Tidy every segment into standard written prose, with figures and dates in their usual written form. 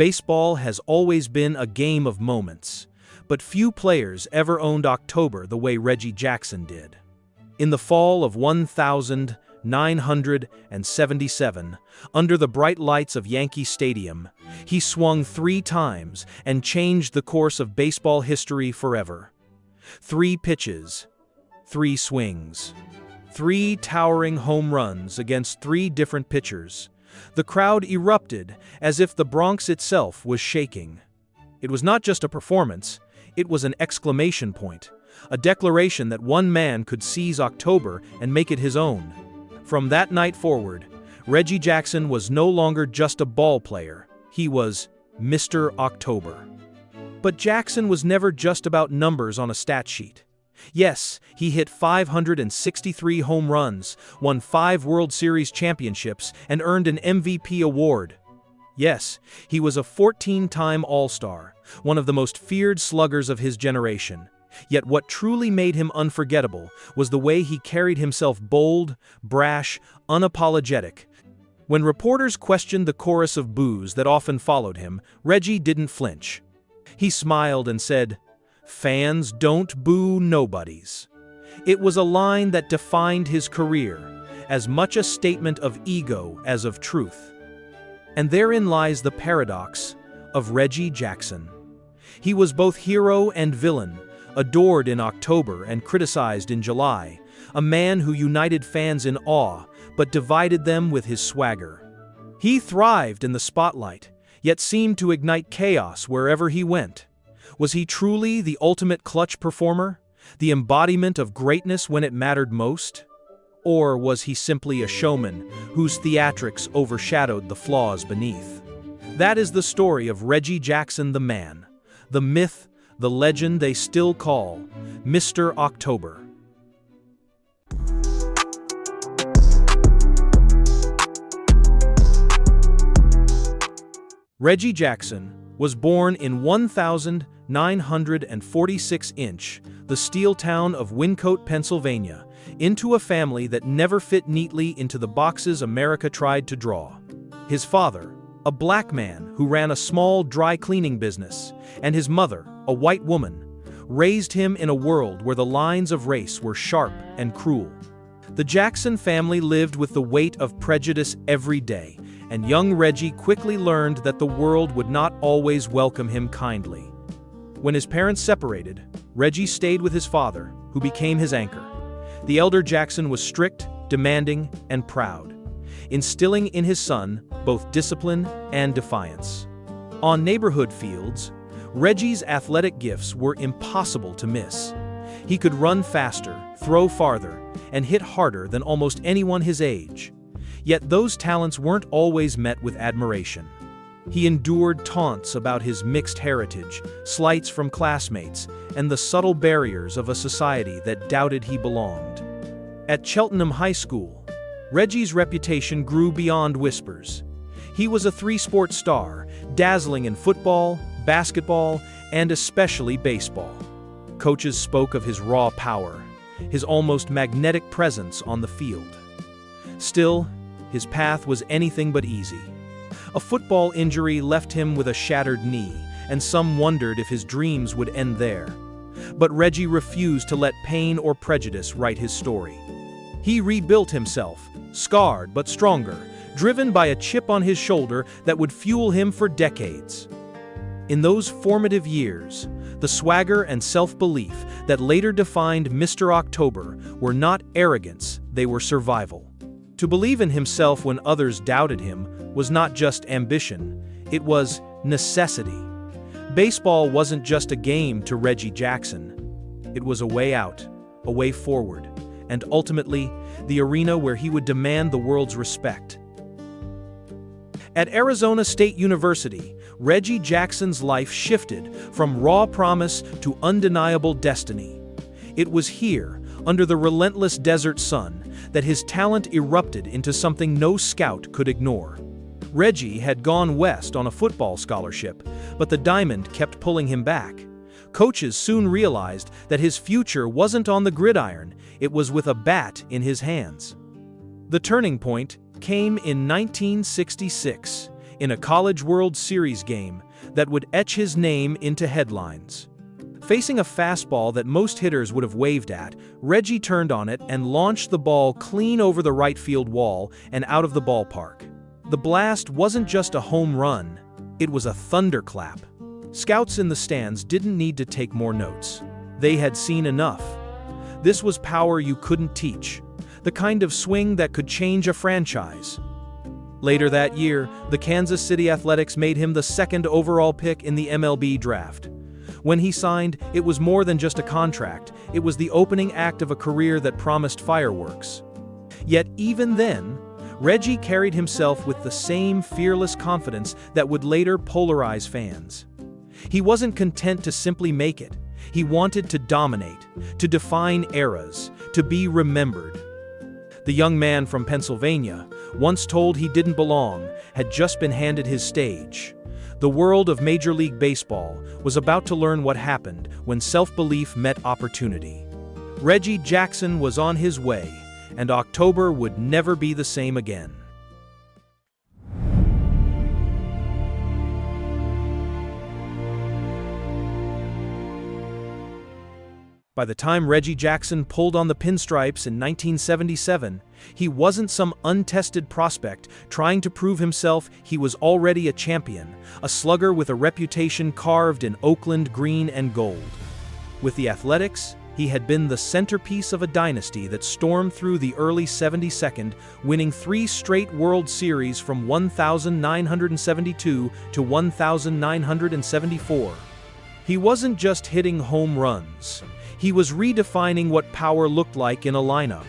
Baseball has always been a game of moments, but few players ever owned October the way Reggie Jackson did. In the fall of 1977, under the bright lights of Yankee Stadium, he swung 3 times and changed the course of baseball history forever. 3 pitches, 3 swings, 3 towering home runs against 3 different pitchers. The crowd erupted as if the Bronx itself was shaking. It was not just a performance, it was an exclamation point, a declaration that one man could seize October and make it his own. From that night forward, Reggie Jackson was no longer just a ball player, he was Mr. October. But Jackson was never just about numbers on a stat sheet. Yes, he hit 563 home runs, won 5 World Series championships, and earned an MVP award. Yes, he was a 14-time All-Star, one of the most feared sluggers of his generation. Yet what truly made him unforgettable was the way he carried himself: bold, brash, unapologetic. When reporters questioned the chorus of boos that often followed him, Reggie didn't flinch. He smiled and said, "Fans don't boo nobodies." It was a line that defined his career, as much a statement of ego as of truth. And therein lies the paradox of Reggie Jackson. He was both hero and villain, adored in October and criticized in July, a man who united fans in awe but divided them with his swagger. He thrived in the spotlight, yet seemed to ignite chaos wherever he went. Was he truly the ultimate clutch performer, the embodiment of greatness when it mattered most? Or was he simply a showman whose theatrics overshadowed the flaws beneath? That is the story of Reggie Jackson, the man, the myth, the legend they still call Mr. October. Reggie Jackson was born in 1946, the steel town of Wyncote, Pennsylvania, into a family that never fit neatly into the boxes America tried to draw. His father, a black man who ran a small dry cleaning business, and his mother, a white woman, raised him in a world where the lines of race were sharp and cruel. The Jackson family lived with the weight of prejudice every day, and young Reggie quickly learned that the world would not always welcome him kindly. When his parents separated, Reggie stayed with his father, who became his anchor. The elder Jackson was strict, demanding, and proud, instilling in his son both discipline and defiance. On neighborhood fields, Reggie's athletic gifts were impossible to miss. He could run faster, throw farther, and hit harder than almost anyone his age. Yet those talents weren't always met with admiration. He endured taunts about his mixed heritage, slights from classmates, and the subtle barriers of a society that doubted he belonged. At Cheltenham High School, Reggie's reputation grew beyond whispers. He was a 3-sport star, dazzling in football, basketball, and especially baseball. Coaches spoke of his raw power, his almost magnetic presence on the field. Still, his path was anything but easy. A football injury left him with a shattered knee, and some wondered if his dreams would end there. But Reggie refused to let pain or prejudice write his story. He rebuilt himself, scarred but stronger, driven by a chip on his shoulder that would fuel him for decades. In those formative years, the swagger and self-belief that later defined Mr. October were not arrogance, they were survival. To believe in himself when others doubted him was not just ambition, it was necessity. Baseball wasn't just a game to Reggie Jackson. It was a way out, a way forward, and ultimately, the arena where he would demand the world's respect. At Arizona State University, Reggie Jackson's life shifted from raw promise to undeniable destiny. It was here, under the relentless desert sun, that his talent erupted into something no scout could ignore. Reggie had gone west on a football scholarship, but the diamond kept pulling him back. Coaches soon realized that his future wasn't on the gridiron, it was with a bat in his hands. The turning point came in 1966, in a College World Series game that would etch his name into headlines. Facing a fastball that most hitters would have waved at, Reggie turned on it and launched the ball clean over the right field wall and out of the ballpark. The blast wasn't just a home run, it was a thunderclap. Scouts in the stands didn't need to take more notes. They had seen enough. This was power you couldn't teach, the kind of swing that could change a franchise. Later that year, the Kansas City Athletics made him the second overall pick in the MLB draft. When he signed, it was more than just a contract, it was the opening act of a career that promised fireworks. Yet even then, Reggie carried himself with the same fearless confidence that would later polarize fans. He wasn't content to simply make it. He wanted to dominate, to define eras, to be remembered. The young man from Pennsylvania, once told he didn't belong, had just been handed his stage. The world of Major League Baseball was about to learn what happened when self-belief met opportunity. Reggie Jackson was on his way, and October would never be the same again. By the time Reggie Jackson pulled on the pinstripes in 1977, he wasn't some untested prospect trying to prove himself. He was already a champion, a slugger with a reputation carved in Oakland green and gold. With the Athletics, he had been the centerpiece of a dynasty that stormed through the early 72nd, winning 3 straight World Series from 1972 to 1974. He wasn't just hitting home runs. He was redefining what power looked like in a lineup.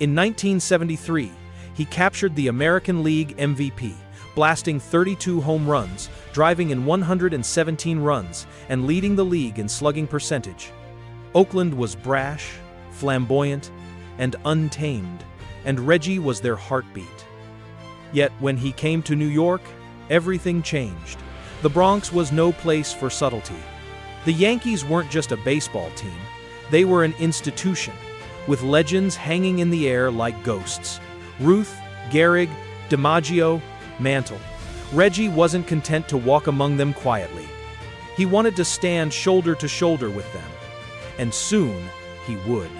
In 1973, he captured the American League MVP, blasting 32 home runs, driving in 117 runs, and leading the league in slugging percentage. Oakland was brash, flamboyant, and untamed, and Reggie was their heartbeat. Yet when he came to New York, everything changed. The Bronx was no place for subtlety. The Yankees weren't just a baseball team. They were an institution, with legends hanging in the air like ghosts. Ruth, Gehrig, DiMaggio, Mantle. Reggie wasn't content to walk among them quietly. He wanted to stand shoulder to shoulder with them. And soon, he would.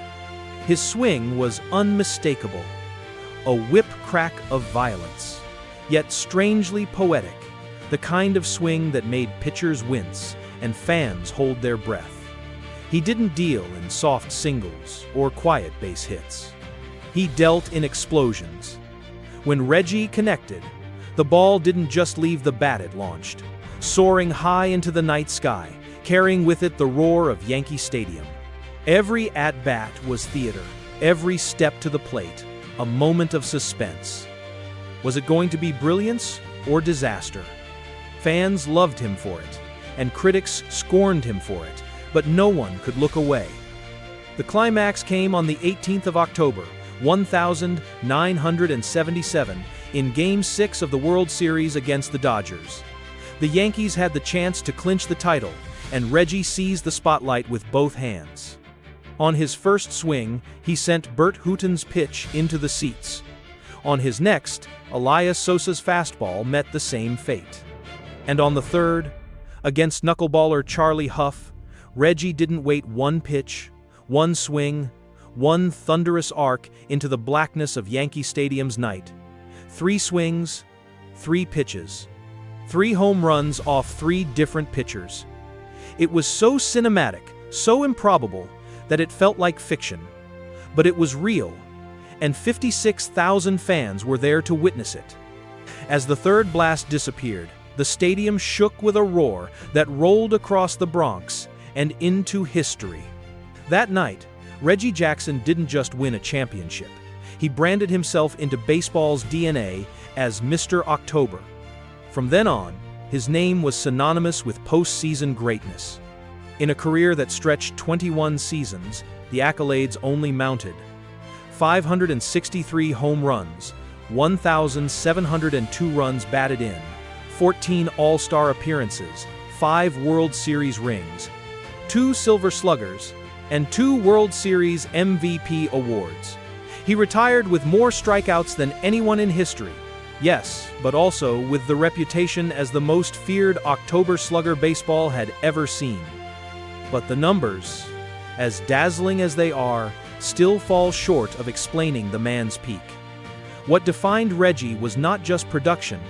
His swing was unmistakable. A whip crack of violence, yet strangely poetic. The kind of swing that made pitchers wince and fans hold their breath. He didn't deal in soft singles or quiet base hits. He dealt in explosions. When Reggie connected, the ball didn't just leave the bat it launched, soaring high into the night sky, carrying with it the roar of Yankee Stadium. Every at-bat was theater, every step to the plate, a moment of suspense. Was it going to be brilliance or disaster? Fans loved him for it, and critics scorned him for it. But no one could look away. The climax came on the 18th of October, 1977, in Game 6 of the World Series against the Dodgers. The Yankees had the chance to clinch the title, and Reggie seized the spotlight with both hands. On his first swing, he sent Bert Hooton's pitch into the seats. On his next, Elias Sosa's fastball met the same fate. And on the third, against knuckleballer Charlie Huff, Reggie didn't wait one pitch, one swing, one thunderous arc into the blackness of Yankee Stadium's night. 3 swings, 3 pitches, 3 home runs off 3 different pitchers. It was so cinematic, so improbable, that it felt like fiction. But it was real, and 56,000 fans were there to witness it. As the third blast disappeared, the stadium shook with a roar that rolled across the Bronx and into history. That night, Reggie Jackson didn't just win a championship. He branded himself into baseball's DNA as Mr. October. From then on, his name was synonymous with postseason greatness. In a career that stretched 21 seasons, the accolades only mounted. 563 home runs, 1,702 runs batted in, 14 All-Star appearances, 5 World Series rings, 2 Silver Sluggers, and 2 World Series MVP awards. He retired with more strikeouts than anyone in history, Yes, but also with the reputation as the most feared October slugger baseball had ever seen. But the numbers, as dazzling as they are, still fall short of explaining the man's peak. What defined Reggie was not just production,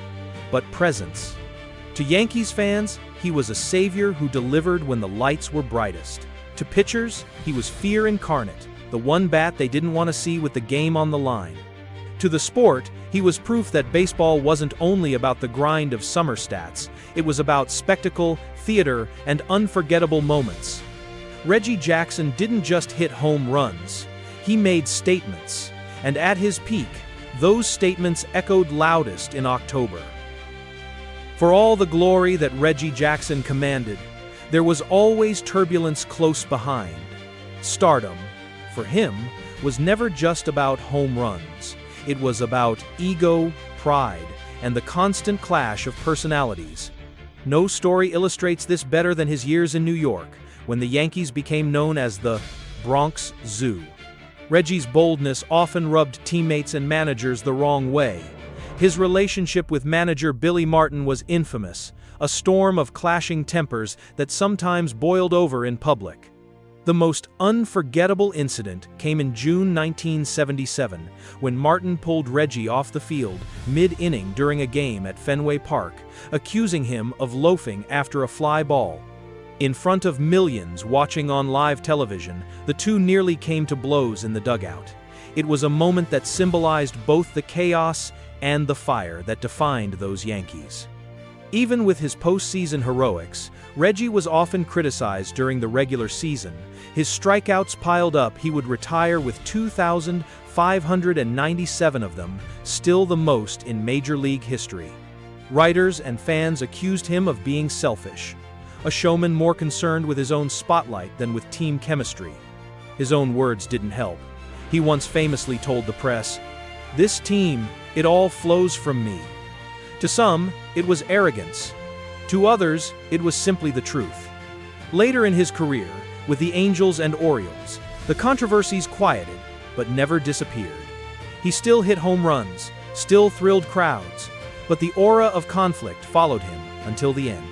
but presence. To Yankees fans, he was a savior who delivered when the lights were brightest. To pitchers, he was fear incarnate, the one bat they didn't want to see with the game on the line. To the sport, he was proof that baseball wasn't only about the grind of summer stats, it was about spectacle, theater, and unforgettable moments. Reggie Jackson didn't just hit home runs, he made statements, and at his peak, those statements echoed loudest in October. For all the glory that Reggie Jackson commanded, there was always turbulence close behind. Stardom, for him, was never just about home runs. It was about ego, pride, and the constant clash of personalities. No story illustrates this better than his years in New York, when the Yankees became known as the Bronx Zoo. Reggie's boldness often rubbed teammates and managers the wrong way. His relationship with manager Billy Martin was infamous, a storm of clashing tempers that sometimes boiled over in public. The most unforgettable incident came in June 1977, when Martin pulled Reggie off the field mid-inning during a game at Fenway Park, accusing him of loafing after a fly ball. In front of millions watching on live television, the two nearly came to blows in the dugout. It was a moment that symbolized both the chaos and the fire that defined those Yankees. Even with his postseason heroics, Reggie was often criticized during the regular season. His strikeouts piled up, he would retire with 2,597 of them, still the most in Major League history. Writers and fans accused him of being selfish, a showman more concerned with his own spotlight than with team chemistry. His own words didn't help. He once famously told the press, "This team, it all flows from me." To some, it was arrogance. To others, it was simply the truth. Later in his career, with the Angels and Orioles, the controversies quieted, but never disappeared. He still hit home runs, still thrilled crowds, but the aura of conflict followed him until the end.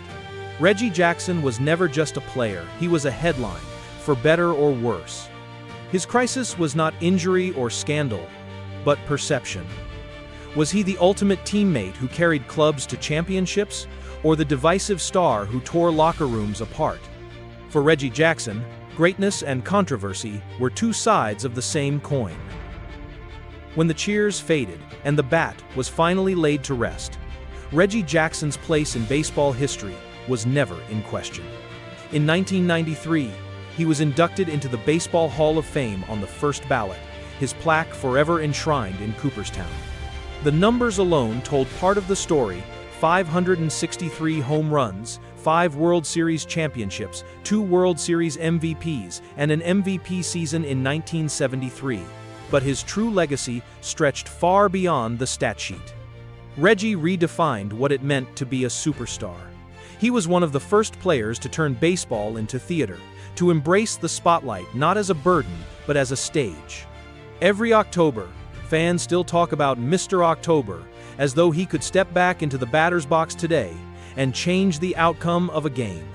Reggie Jackson was never just a player, he was a headline, for better or worse. His crisis was not injury or scandal, but perception. Was he the ultimate teammate who carried clubs to championships, or the divisive star who tore locker rooms apart? For Reggie Jackson, greatness and controversy were two sides of the same coin. When the cheers faded and the bat was finally laid to rest, Reggie Jackson's place in baseball history was never in question. In 1993, he was inducted into the Baseball Hall of Fame on the first ballot, his plaque forever enshrined in Cooperstown. The numbers alone told part of the story: 563 home runs, 5 World Series championships, 2 World Series MVPs, and an MVP season in 1973. But his true legacy stretched far beyond the stat sheet. Reggie redefined what it meant to be a superstar. He was one of the first players to turn baseball into theater, to embrace the spotlight not as a burden, but as a stage. Every October, fans still talk about Mr. October, as though he could step back into the batter's box today and change the outcome of a game.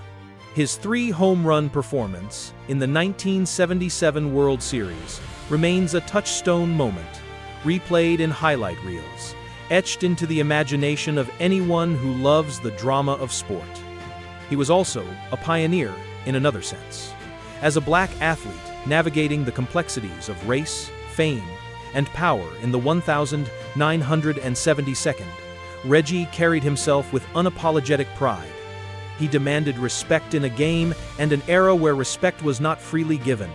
His 3-home run performance in the 1977 World Series remains a touchstone moment, replayed in highlight reels, etched into the imagination of anyone who loves the drama of sport. He was also a pioneer in another sense. As a black athlete navigating the complexities of race, fame, and power in the 1972nd, Reggie carried himself with unapologetic pride. He demanded respect in a game and an era where respect was not freely given.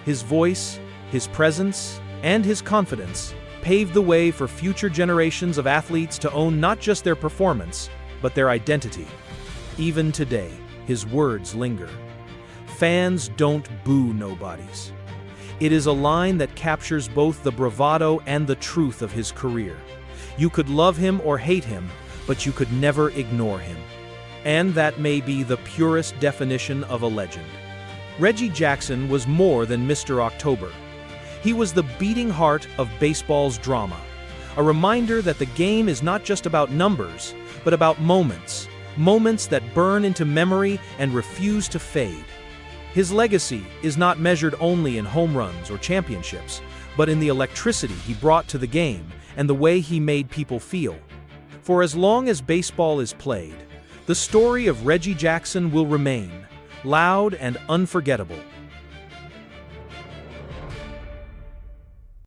His voice, his presence, and his confidence paved the way for future generations of athletes to own not just their performance, but their identity. Even today, his words linger. "Fans don't boo nobodies." It is a line that captures both the bravado and the truth of his career. You could love him or hate him, but you could never ignore him. And that may be the purest definition of a legend. Reggie Jackson was more than Mr. October. He was the beating heart of baseball's drama, a reminder that the game is not just about numbers, but about moments, moments that burn into memory and refuse to fade. His legacy is not measured only in home runs or championships, but in the electricity he brought to the game and the way he made people feel. For as long as baseball is played, the story of Reggie Jackson will remain loud and unforgettable.